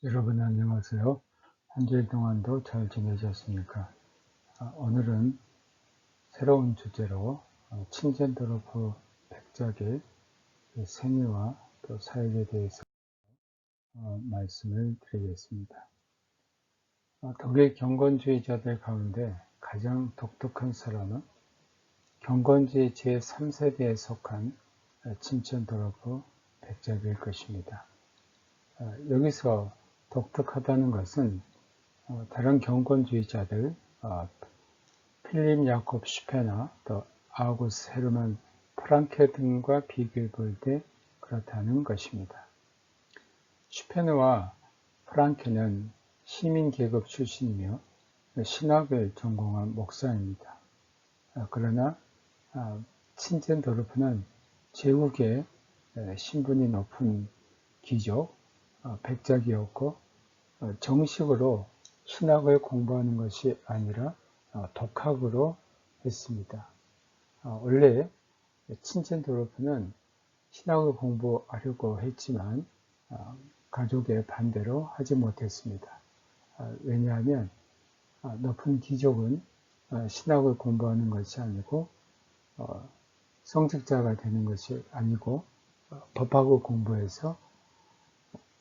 여러분 안녕하세요. 한 주일 동안도 잘 지내셨습니까? 오늘은 새로운 주제로 친젠더로프 백작의 생애와 또 사역에 대해서 말씀을 드리겠습니다. 독일 경건주의자들 가운데 가장 독특한 사람은 경건주의 제3세대에 속한 친첸도로프 백작일 것입니다. 여기서 독특하다는 것은 다른 경건주의자들 필립 야콥 슈페너, 또 아우구스트 헤르만 프랑케 등과 비교해 볼 때 그렇다는 것입니다. 슈페너와 프랑케는 시민계급 출신이며 신학을 전공한 목사입니다. 그러나 친첸도르프는 제국의 신분이 높은 귀족, 백작이었고 정식으로 신학을 공부하는 것이 아니라 독학으로 했습니다. 원래 친첸도르프는 신학을 공부하려고 했지만 가족의 반대로 하지 못했습니다. 왜냐하면 높은 귀족은 신학을 공부하는 것이 아니고 성직자가 되는 것이 아니고 법학을 공부해서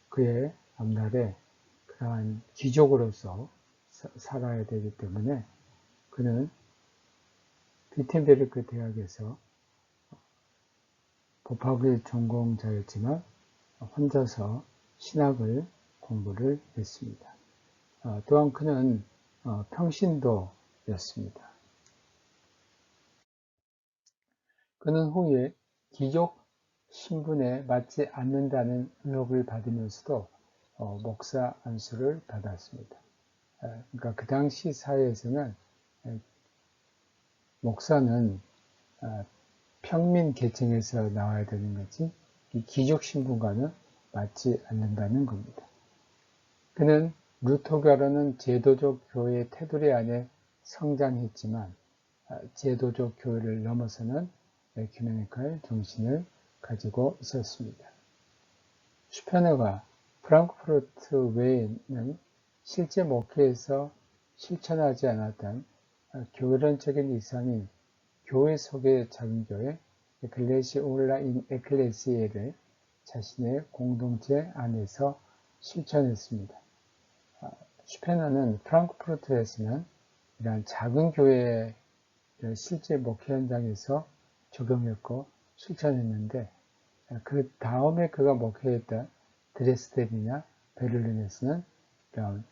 그의 앞날에 그러한 귀족으로서 살아야 되기 때문에 그는 비텐베르크 대학에서 법학의 전공자였지만 혼자서 신학을 공부를 했습니다. 또한 그는 평신도였습니다. 그는 후에 귀족 신분에 맞지 않는다는 의혹을 받으면서도 목사 안수를 받았습니다. 그러니까 그 당시 사회에서는 목사는 평민 계층에서 나와야 되는 거지 이 귀족 신분과는 맞지 않는다는 겁니다. 그는 루터교라는 제도적 교회의 테두리 안에 성장했지만 제도적 교회를 넘어서는 에큐메니칼 정신을 가지고 있었습니다. 슈페너가 프랑크푸르트 외에는 실제 목회에서 실천하지 않았던 교회론적인 이상인 교회 속의 작은 교회, 에클레시올라 인 에클레시에를 자신의 공동체 안에서 실천했습니다. 슈페너는 프랑크푸르트에서는 이러한 작은 교회를 실제 목회 현장에서 적용했고 실천했는데 그 다음에 그가 목회했던 드레스덴이나 베를린에서는 이런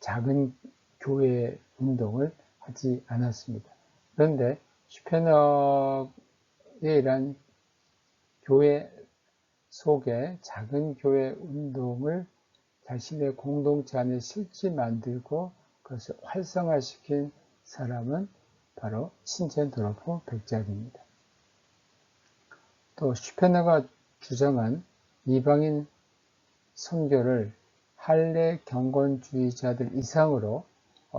작은 교회 운동을 하지 않았습니다. 그런데 슈페너의 이런 교회 속에 작은 교회 운동을 자신의 공동체 안에 실제 만들고 그것을 활성화시킨 사람은 바로 친첸도로프 백작입니다. 또 슈페너가 주장한 이방인 선교를 할례 경건주의자들 이상으로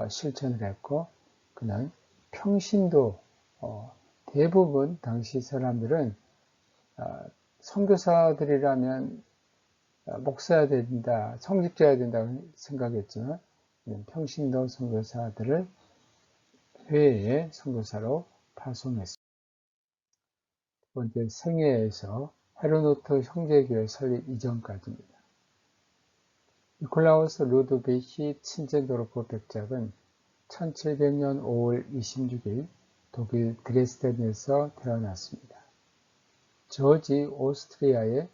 실천을 했고 그는 평신도 대부분 당시 사람들은 선교사들이라면 목사야 된다, 성직자야 된다고 생각했지만 평신도 선교사들을 회의 선교사로 파송했습니다. 두 번째 생애에서 헤르노트 형제교회 설립 이전까지입니다. 니콜라우스 루드비히 친젠도르프 백작은 1700년 5월 26일 독일 드레스덴에서 태어났습니다. 저지 오스트리아의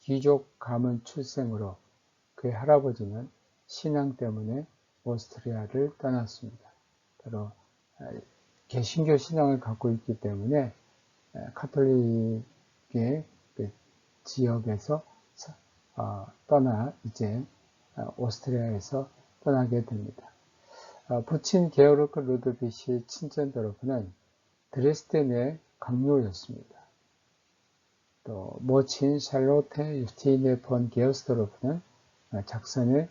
귀족 가문 출생으로 그의 할아버지는 신앙 때문에 오스트리아를 떠났습니다. 바로 개신교 신앙을 갖고 있기 때문에 카톨릭의 그 지역에서 떠나 이제 오스트리아에서 떠나게 됩니다. 부친 게오르크 루드비히 친첸도르프는 드레스덴의 강요였습니다. 또 모친 샬로테 유스티네 폰 게오스도르프는 작선의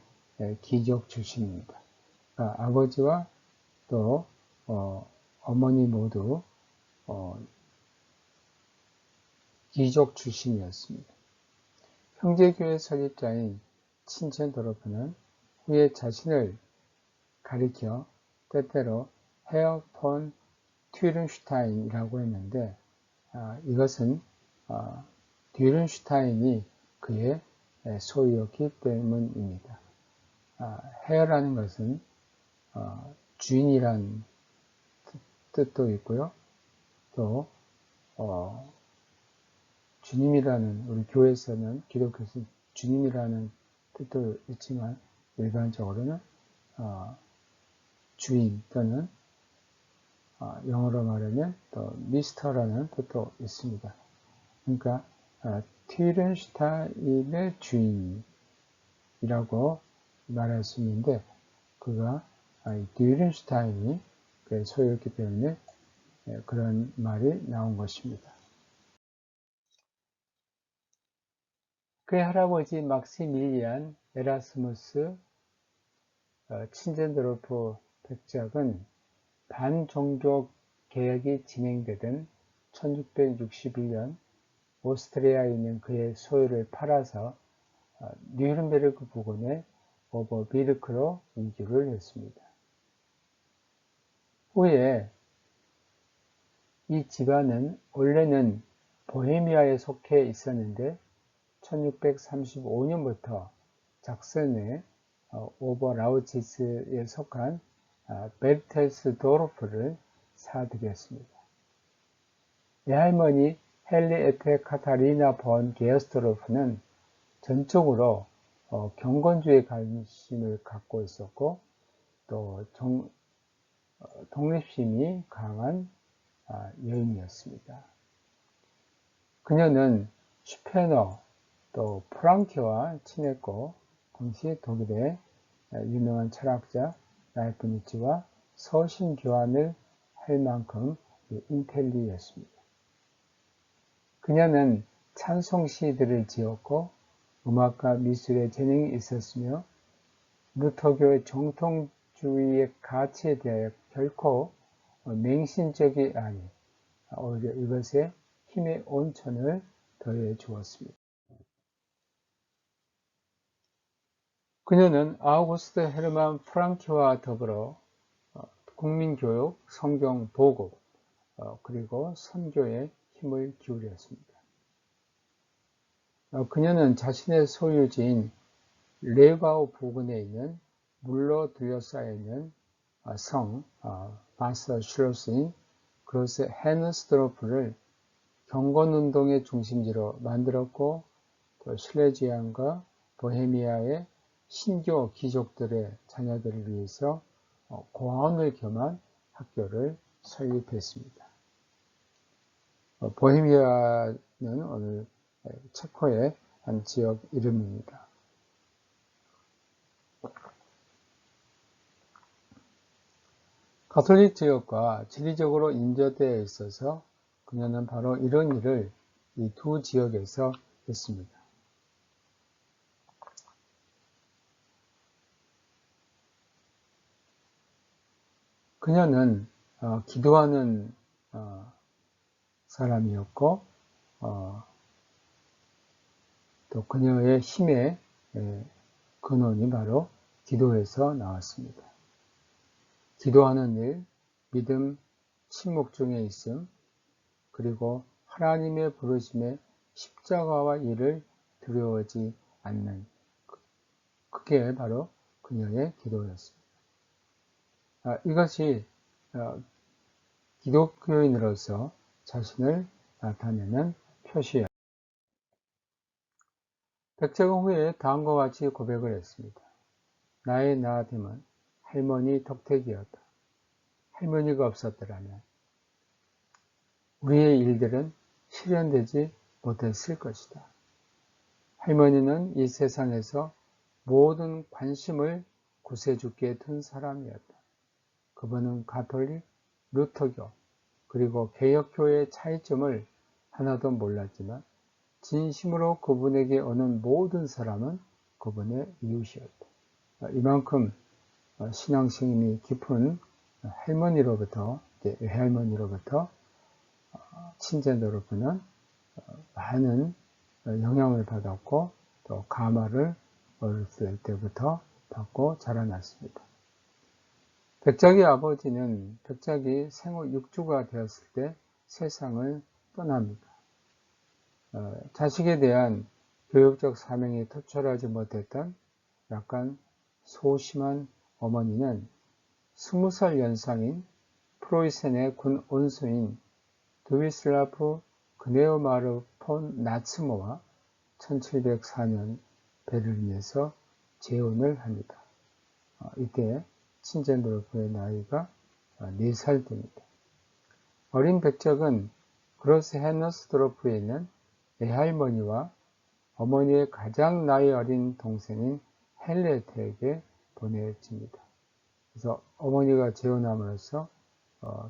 귀족 출신입니다. 아버지와 또 어머니 모두 귀족 출신이었습니다. 형제교회 설립자인 친첸도르프는 후에 자신을 가리켜 때때로 헤어 폰 튜른슈타인이라고 했는데, 이것은 튜른슈타인이 그의 소유였기 때문입니다. 헤어라는 것은 주인이란 뜻도 있고요. 또 주님이라는, 우리 교회에서는, 기독교에서는 주님이라는 뜻도 있지만 일반적으로는 주인 또는 영어로 말하면 또 미스터라는 뜻도 있습니다. 그러니까 튜른슈타인의 주인이라고 말할 수 있는데, 그가 튜른슈타인이 소유였기 때문에 그런 말이 나온 것입니다. 그의 할아버지 막시밀리안 에라스무스 친젠도르프 백작은 반종교 개혁이 진행되던 1661년 오스트리아에 있는 그의 소유를 팔아서 뉘른베르크 부근의 오버비르크로 이주를 했습니다. 후에 이 집안은 원래는 보헤미아에 속해 있었는데 1635년부터 작선의 오버라우치스에 속한 베르텔스도르프를 사들였습니다. 외할머니 헨리에테 카타리나 본 게어스토르프는 전적으로 경건주의에 관심을 갖고 있었고, 또 독립심이 강한 여인이었습니다. 그녀는 슈페너 또 프랑케와 친했고, 당시 독일의 유명한 철학자 라이프니츠와 서신 교환을 할 만큼 인텔리였습니다. 그녀는 찬송시들을 지었고 음악과 미술에 재능이 있었으며 루터교의 정통주의의 가치에 대하여 결코 맹신적이 아닌 오히려 이것에 힘의 온천을 더해 주었습니다. 그녀는 아우구스트 헤르만 프랑케와 더불어 국민교육, 성경 보급, 그리고 선교에 힘을 기울였습니다. 그녀는 자신의 소유지인 레바우 부근에 있는 물로 둘러싸여 있는 성 바서슐로스인 그로스 헤너스도르프를 경건운동의 중심지로 만들었고, 또 실레지안과 보헤미아의 신교 귀족들의 자녀들을 위해서 고아원을 겸한 학교를 설립했습니다. 보헤미아는 오늘 체코의 한 지역 이름입니다. 가톨릭 지역과 지리적으로 인접되어 있어서 그녀는 바로 이런 일을 이 두 지역에서 했습니다. 그녀는 기도하는 사람이었고, 또 그녀의 힘의 근원이 바로 기도에서 나왔습니다. 기도하는 일, 믿음, 침묵 중에 있음, 그리고 하나님의 부르심에 십자가와 이를 두려워하지 않는, 그게 바로 그녀의 기도였습니다. 이것이 기독교인으로서 자신을 나타내는 표시였습니다. 백작은 후에 다음과 같이 고백을 했습니다. 나의 나아됨은 할머니 덕택이었다. 할머니가 없었더라면 우리의 일들은 실현되지 못했을 것이다. 할머니는 이 세상에서 모든 관심을 구세주께 둔 사람이었다. 그분은 가톨릭, 루터교, 그리고 개혁교의 차이점을 하나도 몰랐지만 진심으로 그분에게 오는 모든 사람은 그분의 이웃이었다. 이만큼 신앙심이 깊은 외할머니로부터 친젠도르프는 많은 영향을 받았고 또 감화를 어렸을 때부터 받고 자라났습니다. 백작의 아버지는 백작이 생후 6주가 되었을 때 세상을 떠납니다. 자식에 대한 교육적 사명이 토철하지 못했던 약간 소심한 어머니는 20살 연상인 프로이센의 군 온수인 드위슬라프 그네오마르 폰 나츠모와 1704년 베를린에서 재혼을 합니다. 이때 친젠도르프의 나이가 4살 됩니다. 어린 백작은 그로스 헤너스도르프에 있는 애할머니와 어머니의 가장 나이 어린 동생인 헬레테에게 보내집니다. 그래서 어머니가 재혼함으로써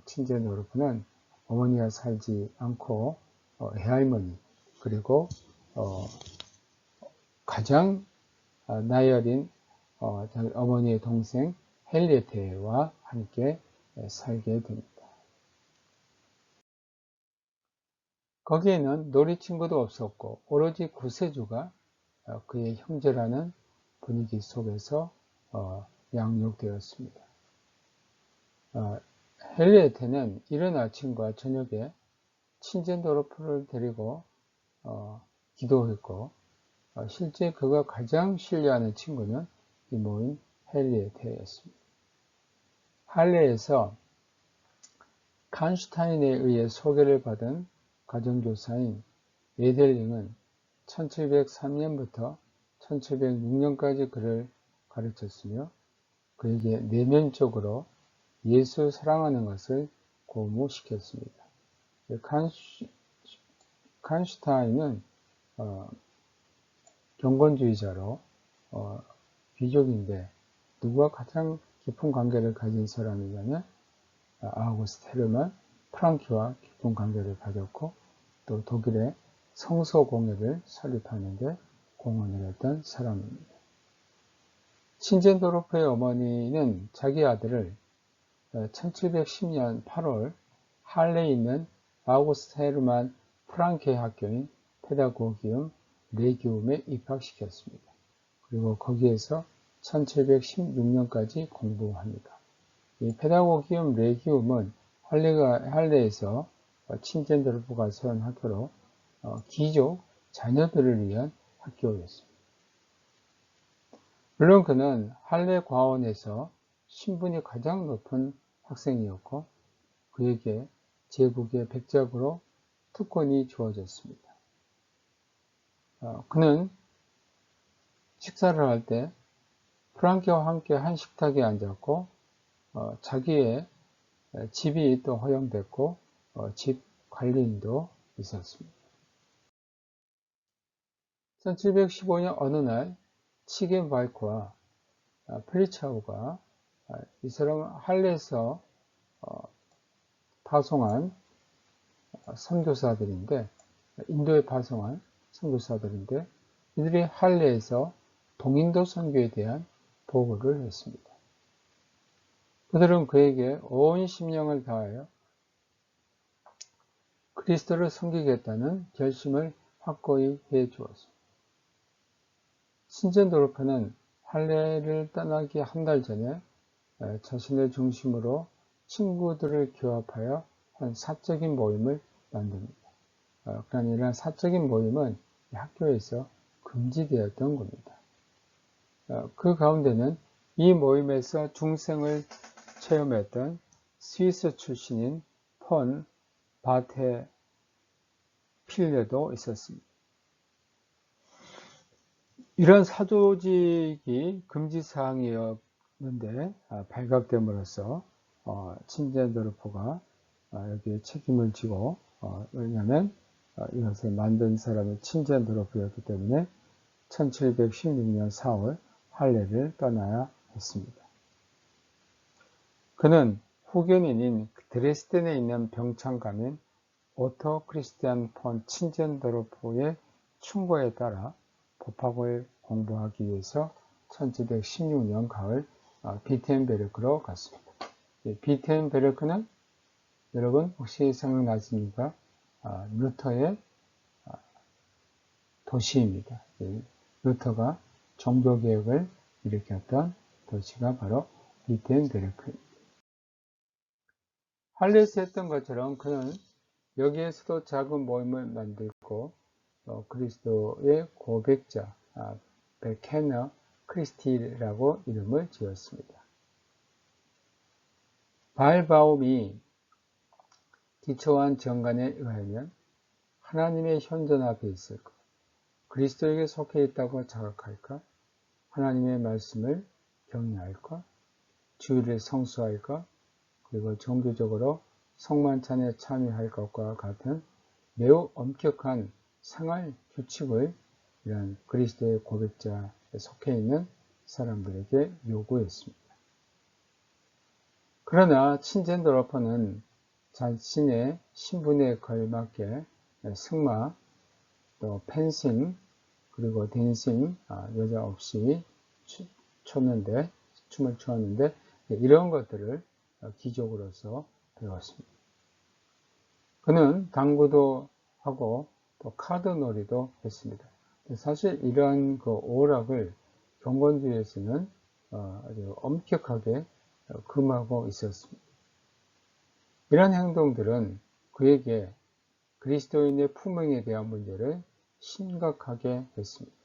친젠도르프는 어머니와 살지 않고 애할머니 그리고 가장 나이 어린 어머니의 동생 헬레테와 함께 살게 됩니다. 거기에는 놀이 친구도 없었고 오로지 구세주가 그의 형제라는 분위기 속에서 양육되었습니다. 헬리에테는 이른 아침과 저녁에 친젠도르프를 데리고 기도했고 실제 그가 가장 신뢰하는 친구는 이모인 헬리에테였습니다. 할레에서 칸슈타인에 의해 소개를 받은 가정교사인 예델링은 1703년부터 1706년까지 그를 가르쳤으며 그에게 내면적으로 예수 사랑하는 것을 고무시켰습니다. 칸슈타인은 경건주의자로 귀족인데 누구와 가장 깊은 관계를 가진 사람이냐면 아우구스트 헤르만 프랑키와 깊은 관계를 가졌고 또 독일의 성서공예를 설립하는 데 공헌을 했던 사람입니다. 친젠도르프의 어머니는 자기 아들을 1710년 8월 할레에 있는 아우구스트 헤르만 프랑케 학교인 페다고기움 레기움에 입학시켰습니다. 그리고 거기에서 1716년까지 공부합니다. 이 페다고기움 레기움은 할레에서 친젠도르프가 세운 학교로 귀족 자녀들을 위한 학교였습니다. 물론 그는 할레 과원에서 신분이 가장 높은 학생이었고 그에게 제국의 백작으로 특권이 주어졌습니다. 그는 식사를 할 때 프랑케와 함께 한 식탁에 앉았고 자기의 집이 또 허용됐고 집 관리인도 있었습니다. 1715년 어느 날 치겐바이크와 프리차우가 이 사람 할레에서 파송한 선교사들인데 인도에 파송한 선교사들인데 이들이 할레에서 동인도 선교에 대한 보고를 했습니다. 그들은 그에게 온 심령을 다하여 그리스도를 섬기겠다는 결심을 확고히 해 주었습니다. 친젠도르프는 할레를 떠나기 한 달 전에 자신을 중심으로 친구들을 교합하여 한 사적인 모임을 만듭니다. 그러나 이러한 사적인 모임은 학교에서 금지되었던 겁니다. 그 가운데는 이 모임에서 중생을 체험했던 스위스 출신인 폰 바테 필레도 있었습니다. 이런 사조직이 금지사항이었는데 발각됨으로써 친젠도르프가 여기에 책임을 지고 왜냐하면 이것을 만든 사람이 친젠도르프였기 때문에 1716년 4월 할레를 떠나야 했습니다. 그는 후견인인 드레스덴에 있는 병창가민 오토 크리스티안 폰 친젠도르프의 충고에 따라 법학을 공부하기 위해서 1716년 가을 비텐베르크로 갔습니다. 비텐베르크는 여러분 혹시 생각나십니까? 루터의 도시입니다. 루터가 종교개혁을 일으켰던 도시가 바로 위텐베르크입니다. 할리에서 했던 것처럼 그는 여기에서도 작은 모임을 만들고 그리스도의 고백자 베케너 크리스티라고 이름을 지었습니다. 바알바움이 기초한 정관에 의하면 하나님의 현존 앞에 있을까? 그리스도에게 속해 있다고 자각할까? 하나님의 말씀을 경외할까? 주일을 성수할까? 그리고 종교적으로 성만찬에 참여할 것과 같은 매우 엄격한 생활 규칙을 이런 그리스도의 고백자에 속해 있는 사람들에게 요구했습니다. 그러나 친젠도르프는 자신의 신분에 걸맞게 승마, 또 펜싱, 그리고 댄싱, 여자 없이 춤을 추었는데 이런 것들을 기족으로서 배웠습니다. 그는 당구도 하고 또 카드놀이도 했습니다. 사실 이러한 그 오락을 경건주의에서는 아주 엄격하게 금하고 있었습니다. 이런 행동들은 그에게 그리스도인의 품행에 대한 문제를 심각하게 했습니다.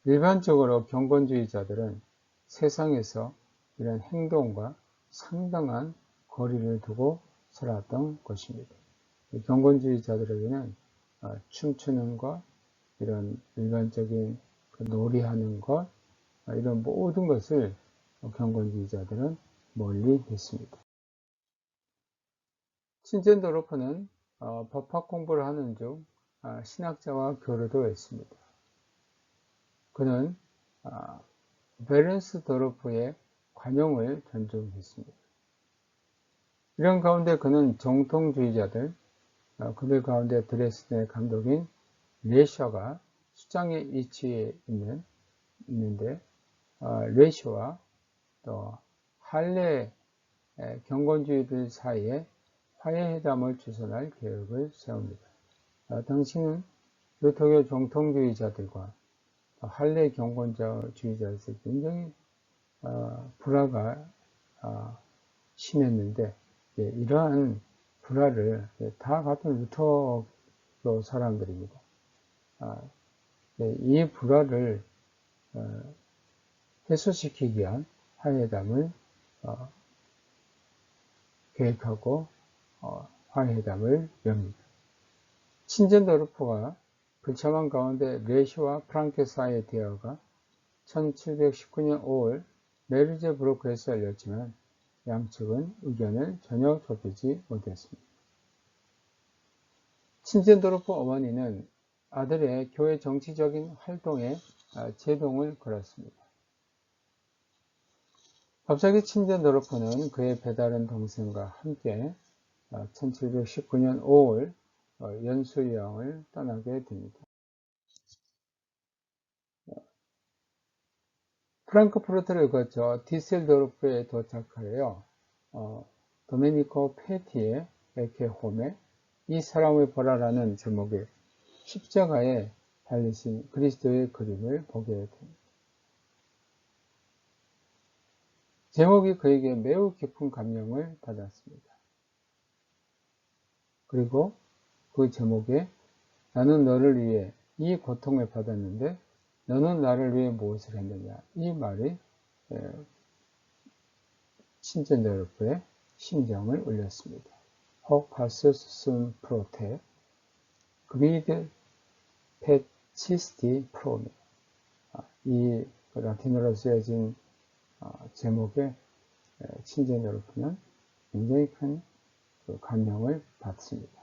일반적으로 경건주의자들은 세상에서 이런 행동과 상당한 거리를 두고 살았던 것입니다. 경건주의자들에게는 춤추는 것, 이런 일반적인 놀이하는 것, 이런 모든 것을 경건주의자들은 멀리 했습니다. 친젠도르프는 법학 공부를 하는 중 신학자와 교류도 했습니다. 그는 베른스도르프의 관용을 존중했습니다. 이런 가운데 그는 정통주의자들, 그들 가운데 드레스덴의 감독인 레셔가 수장에 위치해 있는데 레셔와 또 할레 경건주의들 사이에 화해회담을 주선할 계획을 세웁니다. 당시는 루터교 정통주의자들과 할레 경건주의자에서 굉장히 불화가 심했는데 이러한 불화를 다 같은 루터교 사람들입니다. 이 불화를 해소시키기 위한 화해회담을 계획하고 화해회담을 엽니다. 친젠도르프가 불참한 가운데 레시와 프랑케 사이의 대화가 1719년 5월 메르제부르크에서 열렸지만 양측은 의견을 전혀 좁히지 못했습니다. 친젠도르프 어머니는 아들의 교회 정치적인 활동에 제동을 걸었습니다. 갑자기 친젠도르프는 그의 배다른 동생과 함께 1719년 5월 연수여행을 떠나게 됩니다. 프랑크푸르트를 거쳐 디셀도르프에 도착하여 도메니코 페티의 에케홈에 이 사람을 보라라는 제목의 십자가에 달리신 그리스도의 그림을 보게 됩니다. 제목이 그에게 매우 깊은 감명을 받았습니다. 그리고 그 제목에 나는 너를 위해 이 고통을 받았는데 너는 나를 위해 무엇을 했느냐, 이 말이 친젠도르프의 심정을 울렸습니다. Hoc passus sum prote, quid pecisti pro me. 이 라틴어로 쓰여진 제목에 친젠도르프는 굉장히 큰 감명을 받습니다.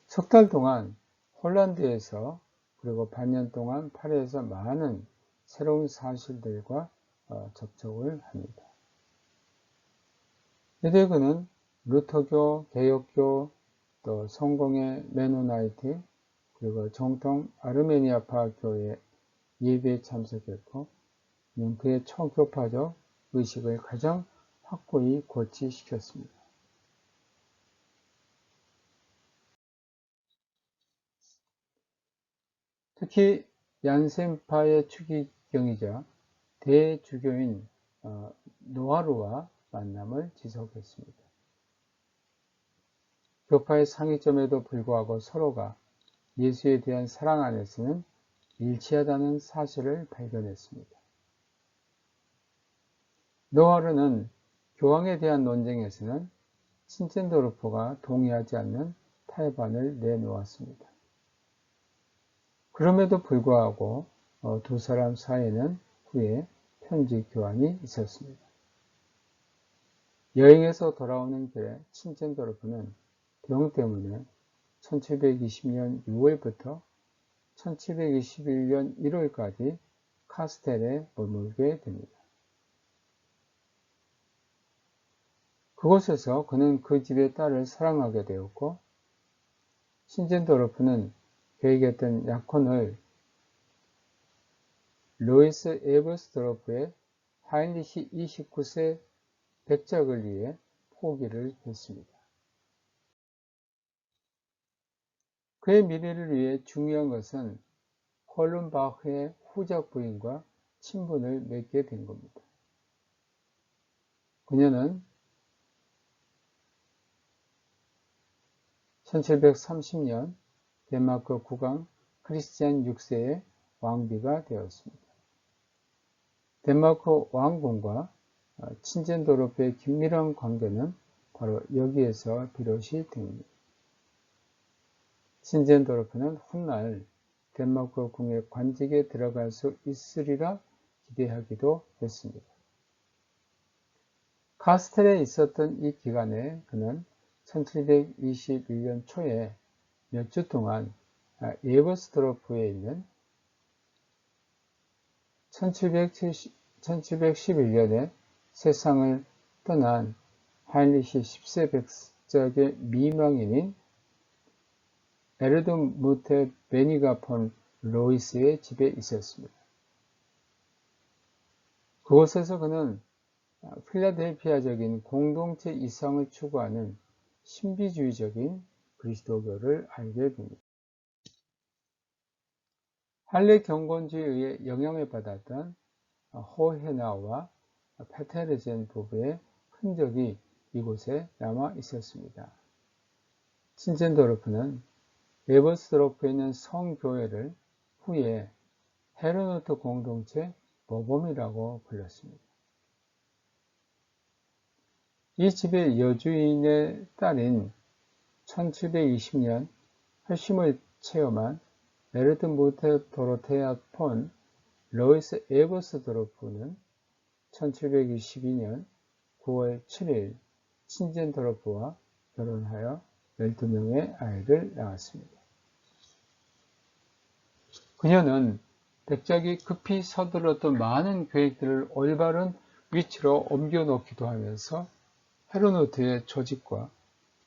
석 달 동안 홀란드에서 그리고 반년 동안 파리에서 많은 새로운 사실들과 접촉을 합니다. 이때 그는 루터교, 개혁교, 또 성공의 메노나이트, 그리고 정통 아르메니아파 교회 예배에 참석했고, 그의 초교파적 의식을 가장 확고히 고취시켰습니다. 특히 얀센파의 추기경이자 대주교인 노하루와 만남을 지속했습니다. 교파의 상위점에도 불구하고 서로가 예수에 대한 사랑 안에서는 일치하다는 사실을 발견했습니다. 노하루는 교황에 대한 논쟁에서는 친첸도르프가 동의하지 않는 탈반을 내놓았습니다. 그럼에도 불구하고 두 사람 사이에는 후에 편지 교환이 있었습니다. 여행에서 돌아오는 길에 친첸도르프는 병 때문에 1720년 6월부터 1721년 1월까지 카스텔에 머물게 됩니다. 그곳에서 그는 그 집의 딸을 사랑하게 되었고, 친첸도르프는 그에게 했던 약혼을 로이스 에버스도르프의 하인리히 29세 백작을 위해 포기를 했습니다. 그의 미래를 위해 중요한 것은 홀른바흐의 후작 부인과 친분을 맺게 된 겁니다. 그녀는 1730년 덴마크 국왕 크리스티안 6세의 왕비가 되었습니다. 덴마크 왕궁과 친첸도르프의 긴밀한 관계는 바로 여기에서 비롯이 됩니다. 친첸도르프는 훗날 덴마크 궁의 관직에 들어갈 수 있으리라 기대하기도 했습니다. 카스텔에 있었던 이 기간에 그는 1721년 초에 몇 주 동안 에버스도르프에 있는 1711년에 세상을 떠난 하인리히 10세 백작의 미망인인 에르든무테 베니가 폰 로이스의 집에 있었습니다. 그곳에서 그는 필라델피아적인 공동체 이상을 추구하는 신비주의적인 그리스도교를 알게 됩니다. 할례 경건주의에 의해 영향을 받았던 호헤나와 페테르젠 부부의 흔적이 이곳에 남아 있었습니다. 친첸도르프는 에버스도르프에 있는 성교회를 후에 헤르노트 공동체 모범이라고 불렀습니다. 이 집의 여주인의 딸인 1720년 회심을 체험한 에르든무테 도로테아 폰 로이스 에버스도르프는 1722년 9월 7일 친첸도르프와 결혼하여 12명의 아이를 낳았습니다. 그녀는 백작이 급히 서둘렀던 많은 계획들을 올바른 위치로 옮겨놓기도 하면서 헤르노트의 조직과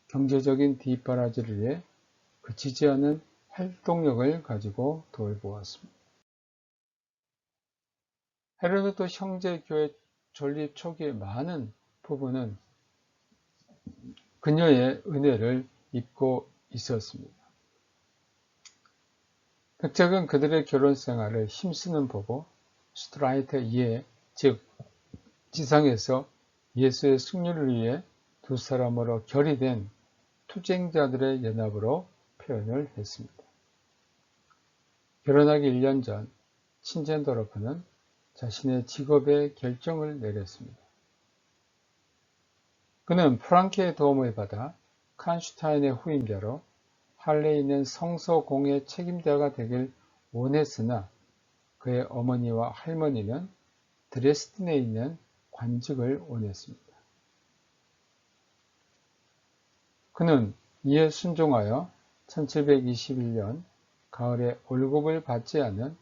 경제적인 뒷바라지를 위해 그치지 않은 활동력을 가지고 돌보았습니다. 헤르노트 형제교회 존립 초기의 많은 부분은 그녀의 은혜를 입고 있었습니다. 백작은 그들의 결혼 생활을 힘쓰는 보고 스트라이트 예, 즉 지상에서 예수의 승리를 위해 두 사람으로 결의된 투쟁자들의 연합으로 표현을 했습니다. 결혼하기 1년 전 친첸도르프는 자신의 직업의 결정을 내렸습니다. 그는 프랑케의 도움을 받아 칸슈타인의 후임자로 할레에 있는 성서 공예 책임자가 되길 원했으나 그의 어머니와 할머니는 드레스덴에 있는 관직을 원했습니다. 그는 이에 순종하여 1721년 가을에 월급을 받지 않은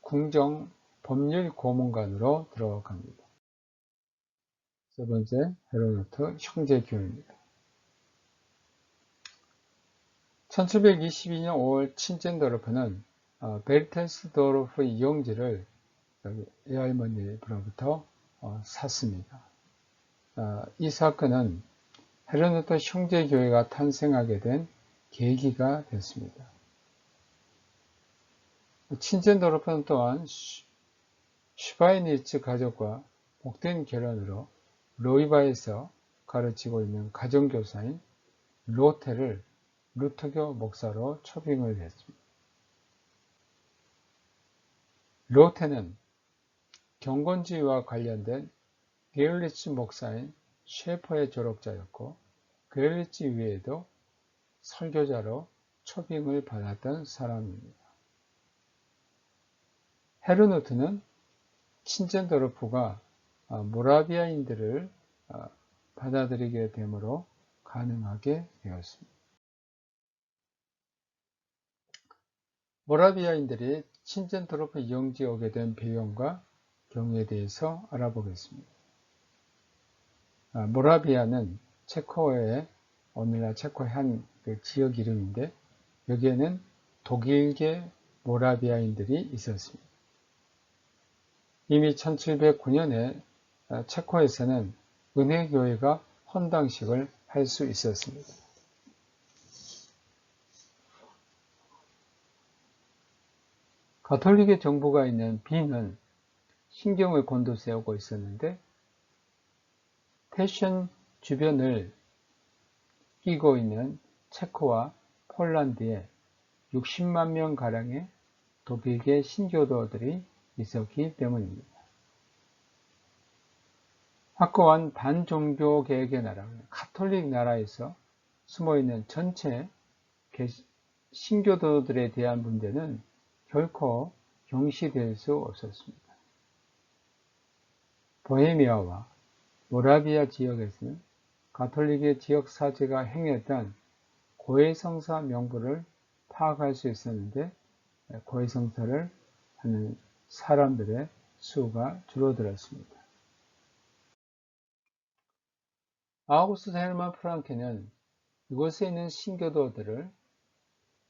궁정 법률 고문관으로 들어갑니다. 세 번째, 헤르노트 형제교회입니다. 1722년 5월 친첸도르프는 베르텐스도르프 이용지를 외할머니로부터 샀습니다. 이 사건은 헤르노트 형제교회가 탄생하게 된 계기가 됐습니다. 친젠도르프는 또한 슈바이니츠 가족과 복된 결혼으로 로이바에서 가르치고 있는 가정교사인 로테를 루터교 목사로 초빙을 했습니다. 로테는 경건주의와 관련된 게을리츠 목사인 셰퍼의 조력자였고, 게을리츠 위에도 설교자로 초빙을 받았던 사람입니다. 헤르누트는 친젠도르프가 모라비아인들을 받아들이게 되므로 가능하게 되었습니다. 모라비아인들이 친젠도르프 영지에 오게 된 배경과 경위에 대해서 알아보겠습니다. 모라비아는 체코의 오늘날 체코의 한 지역 이름인데, 여기에는 독일계 모라비아인들이 있었습니다. 이미 1709년에 체코에서는 은혜교회가 헌당식을 할 수 있었습니다. 가톨릭의 정부가 있는 비는 신경을 곤두세우고 있었는데, 테션 주변을 끼고 있는 체코와 폴란드에 60만 명가량의 독일계 신교도들이 있었기 때문입니다. 확고한 반종교개혁의 나라, 가톨릭 나라에서 숨어있는 전체 신교도들에 대한 문제는 결코 경시될 수 없었습니다. 보헤미아와 모라비아 지역에서는 가톨릭의 지역사제가 행했던 고해성사 명부를 파악할 수 있었는데, 고해성사를 하는 사람들의 수가 줄어들었습니다. 아우구스트 헤르만 프랑케는 이곳에 있는 신교도들을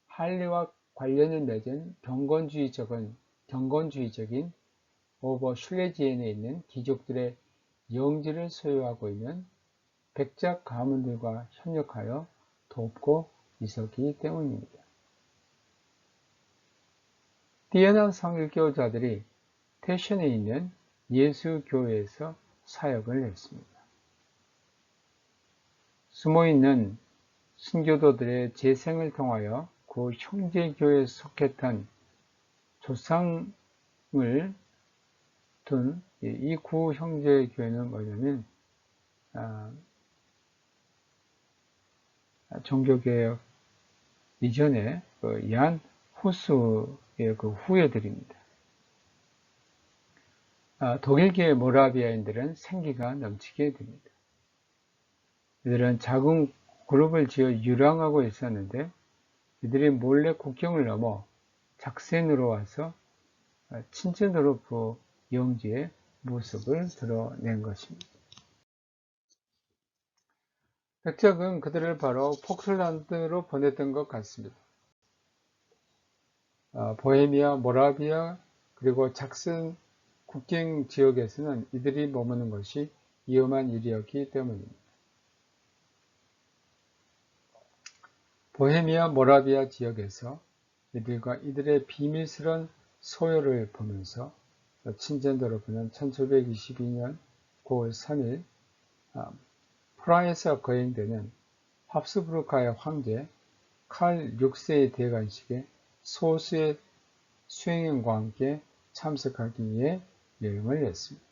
할례와 관련을 맺은 경건주의적인 오버슐레지엔에 있는 귀족들의 영지를 소유하고 있는 백작 가문들과 협력하여 돕고 있었기 때문입니다. 뛰어난 성일교자들이 테션에 있는 예수교회에서 사역을 했습니다. 숨어있는 신교도들의 재생을 통하여 그 형제교회에 속했던 조상을 둔 이 구 형제교회는 뭐냐면 종교개혁 이전에 얀 후스의 그 후예들입니다. 독일계 모라비아인들은 생기가 넘치게 됩니다. 이들은 작은 그룹을 지어 유랑하고 있었는데, 이들이 몰래 국경을 넘어 작센으로 와서 친젠도르프 영지의 모습을 드러낸 것입니다. 백작은 그들을 바로 포클란드로 보냈던 것 같습니다. 보헤미아, 모라비아, 그리고 작센 국경 지역에서는 이들이 머무는 것이 위험한 일이었기 때문입니다. 보헤미아, 모라비아 지역에서 이들과 이들의 비밀스러운 소요를 보면서 친젠도르프는 1722년 9월 3일 프라하에서 거행되는 합스부르크의 황제 칼 6세의 대관식에 소수의 수행원과 함께 참석하기 위해 여행을 했습니다.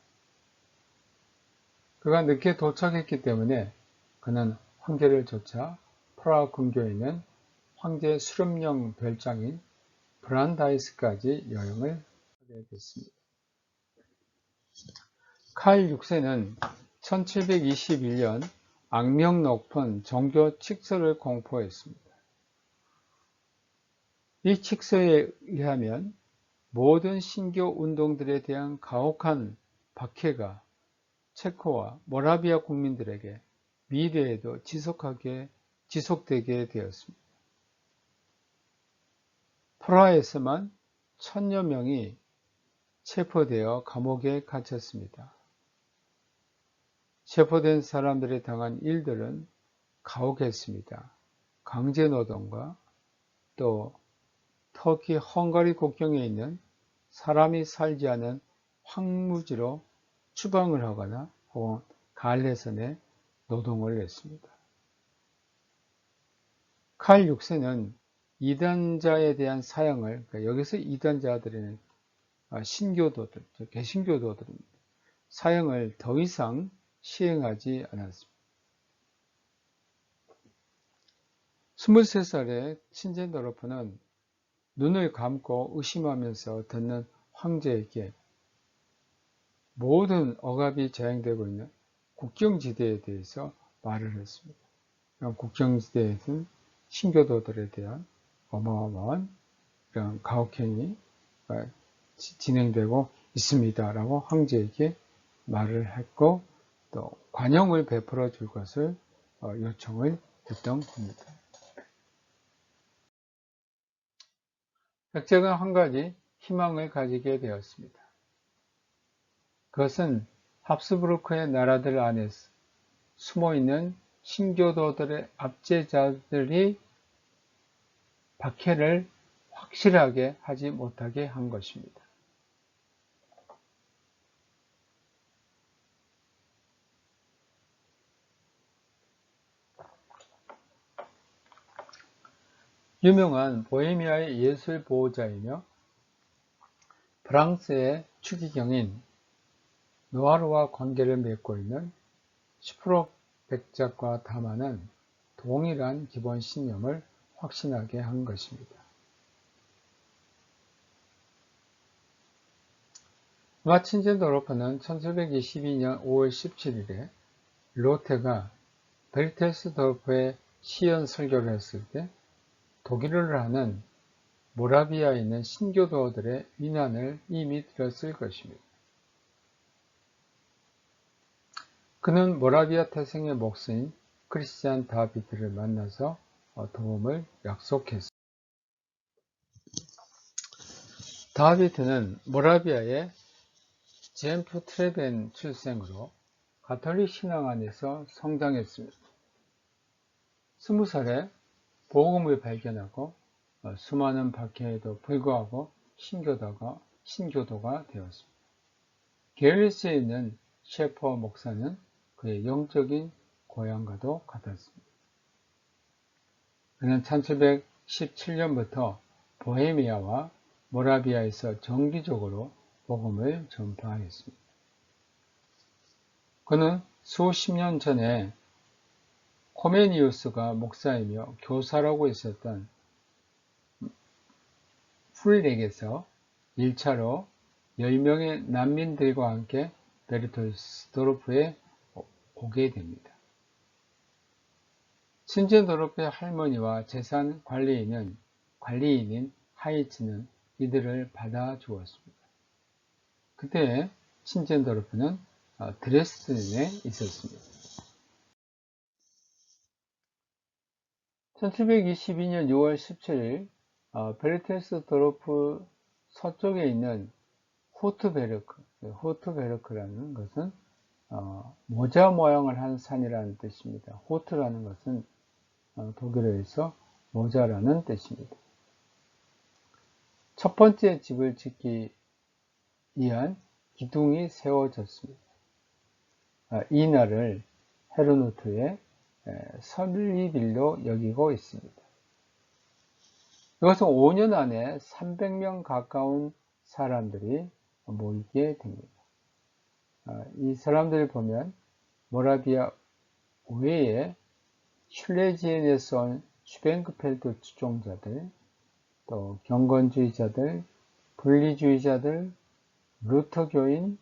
그가 늦게 도착했기 때문에 그는 황제를 쫓아 프라하 근교에 있는 황제 수렴령 별장인 브란다이스까지 여행을 하게 됐습니다. 칼 6세는 1721년 악명 높은 종교 칙서를 공포했습니다. 이 칙서에 의하면 모든 신교 운동들에 대한 가혹한 박해가 체코와 모라비아 국민들에게 미래에도 지속되게 되었습니다. 프라하에서만 1000여 명이 체포되어 감옥에 갇혔습니다. 체포된 사람들이 당한 일들은 가혹했습니다. 강제노동과 또 터키 헝가리 국경에 있는 사람이 살지 않은 황무지로 추방을 하거나 혹은 갈래선에 노동을 했습니다. 칼 6세는 이단자에 대한 사형을, 그러니까 여기서 이단자들은 신교도들, 개신교도들입니다. 사형을 더 이상 시행하지 않았습니다. 23살의 친젠도르프는 눈을 감고 의심하면서 듣는 황제에게 모든 억압이 자행되고 있는 국경지대에 대해서 말을 했습니다. 국경지대에는 신교도들에 대한 어마어마한 이런 가혹행위가 진행되고 있습니다라고 황제에게 말을 했고 또 관용을 베풀어 줄 것을 요청을 했던 겁니다. 백제가 한 가지 희망을 가지게 되었습니다. 그것은 합스부르크의 나라들 안에 숨어있는 신교도들의 압제자들이 박해를 확실하게 하지 못하게 한 것입니다. 유명한 보헤미아의 예술 보호자이며 프랑스의 추기경인 노아르와 관계를 맺고 있는 슈프록 백작과 다마는 동일한 기본 신념을 확신하게 한 것입니다. 마친젠도르프는 1722년 5월 17일에 로테가 베르테스도르프의 시연 설교를 했을 때 독일어를 하는 모라비아에 있는 신교도들의 위난을 이미 들었을 것입니다. 그는 모라비아 태생의 목사인 크리스찬 다비드를 만나서 도움을 약속했습니다. 다비드는 모라비아의 젠프 트레벤 출생으로 가톨릭 신앙 안에서 성장했습니다. 20살에 복음을 발견하고 수많은 박해에도 불구하고 신교도가 되었습니다. 게르스에 있는 셰퍼 목사는 그의 영적인 고향과도 같았습니다. 그는 1717년부터 보헤미아와 모라비아에서 정기적으로 복음을 전파했습니다. 그는 수십 년 전에 코메니우스가 목사이며 교사라고 있었던 풀렉에서 1차로 10명의 난민들과 함께 베르토스도르프에 오게 됩니다. 친젠도르프의 할머니와 재산 관리인인 하이츠는 이들을 받아주었습니다. 그때 친젠도르프는 드레스덴에 있었습니다. 1722년 6월 17일 베르테스도르프 서쪽에 있는 호트베르크라는 것은 모자 모양을 한 산이라는 뜻입니다. 호트라는 것은 독일어에서 모자라는 뜻입니다. 첫 번째 집을 짓기 위한 기둥이 세워졌습니다. 이 날을 헤르누트의 설립일로 여기고 있습니다. 이것은 5년 안에 300명 가까운 사람들이 모이게 됩니다. 이 사람들을 보면 모라비아 외에 슐레지엔에서 온 슈뱅크펠트 추종자들, 또 경건주의자들, 분리주의자들, 루터교인,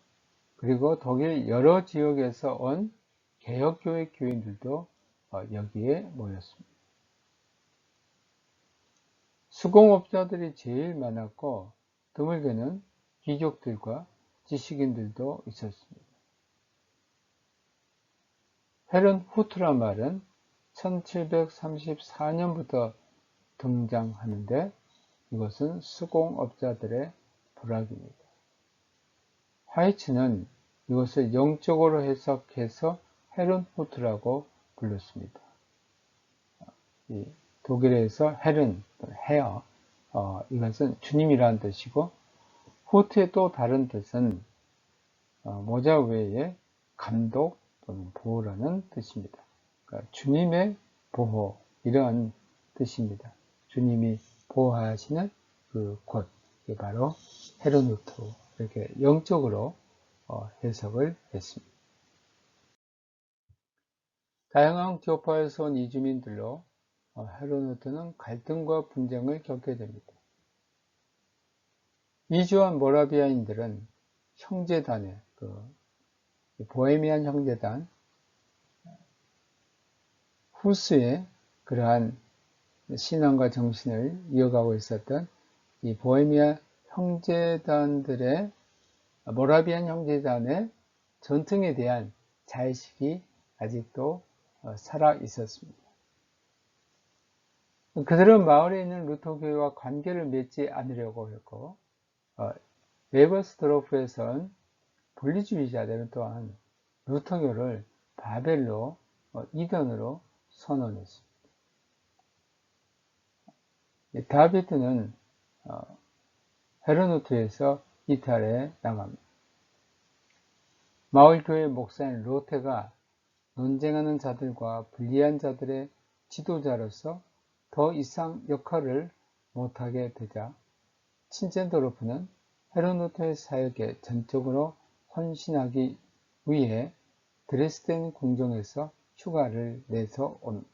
그리고 독일 여러 지역에서 온 개혁교회 교인들도 여기에 모였습니다. 수공업자들이 제일 많았고 드물게는 귀족들과 지식인들도 있었습니다. 헤른 후트란 말은 1734년부터 등장하는데 이것은 수공업자들의 부락입니다. 하이츠는 이것을 영적으로 해석해서 헤른 후트라고 불렀습니다. 독일에서 헤른, 헤어, 이것은 주님이라는 뜻이고, 후트의 또 다른 뜻은 모자 외에 감독 또는 보호라는 뜻입니다. 그러니까 주님의 보호, 이러한 뜻입니다. 주님이 보호하시는 그 곳, 이게 바로 헤르누트, 이렇게 영적으로 해석을 했습니다. 다양한 교파에서 온 이주민들로 헤르누트는 갈등과 분쟁을 겪게 됩니다. 이주한 모라비아인들은 형제단에, 보헤미안 형제단, 후스의 그러한 신앙과 정신을 이어가고 있었던 이 보헤미안 형제단들의, 모라비안 형제단의 전통에 대한 자의식이 아직도 살아 있었습니다. 그들은 마을에 있는 루터교회와 관계를 맺지 않으려고 했고, 레버스드로프에선 분리주의자들은 또한 루터교를 바벨로, 이단으로 선언했습니다. 다비드는 헤르누트에서 이탈해 나갑니다. 마을교회 목사인 로테가 논쟁하는 자들과 불리한 자들의 지도자로서 더 이상 역할을 못하게 되자 친젠도르프는 헤르누트의 사역에 전적으로 헌신하기 위해 드레스덴 궁정에서 휴가를 내서 옵니다.